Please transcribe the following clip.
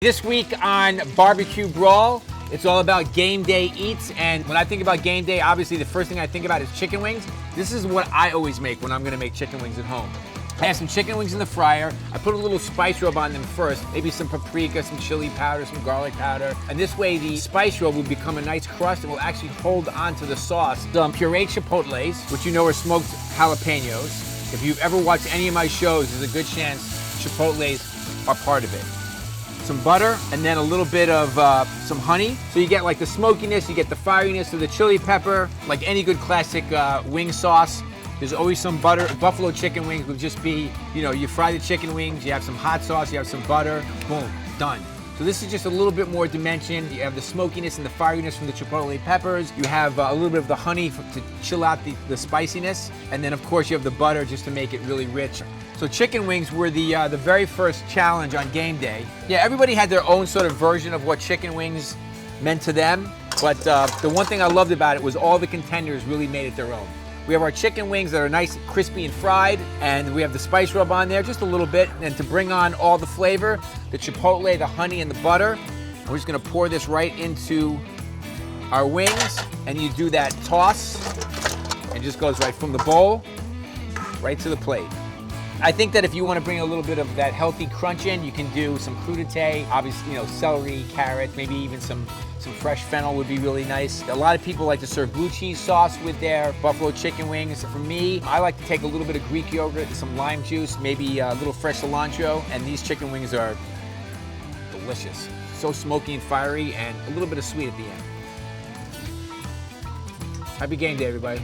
This week on BBQ Brawl, it's all about game day eats. And when I think about game day, obviously the first thing I think about is chicken wings. This is what I always make when I'm gonna make chicken wings at home. I have some chicken wings in the fryer. I put a little spice rub on them first, maybe some paprika, some chili powder, some garlic powder. And this way the spice rub will become a nice crust and will actually hold onto the sauce. Some pureed chipotles, which you know are smoked jalapenos. If you've ever watched any of my shows, there's a good chance chipotles are part of it. Some butter, and then a little bit of some honey. So you get like the smokiness, you get the fieriness of the chili pepper, like any good classic wing sauce. There's always some butter. Buffalo chicken wings would just be, you know, you fry the chicken wings, you have some hot sauce, you have some butter, boom, done. So this is just a little bit more dimension. You have the smokiness and the fieriness from the chipotle peppers. You have a little bit of the honey to chill out the spiciness. And then of course you have the butter just to make it really rich. So chicken wings were the very first challenge on game day. Yeah, everybody had their own sort of version of what chicken wings meant to them. But the one thing I loved about it was all the contenders really made it their own. We have our chicken wings that are nice, crispy and fried, and we have the spice rub on there just a little bit. And to bring on all the flavor, the chipotle, the honey, and the butter, we're just gonna pour this right into our wings, and you do that toss, and it just goes right from the bowl, right to the plate. I think that if you want to bring a little bit of that healthy crunch in, you can do some crudité, obviously, you know, celery, carrot, maybe even some fresh fennel would be really nice. A lot of people like to serve blue cheese sauce with their buffalo chicken wings. For me, I like to take a little bit of Greek yogurt, some lime juice, maybe a little fresh cilantro, and these chicken wings are delicious. So smoky and fiery, and a little bit of sweet at the end. Happy game day, everybody.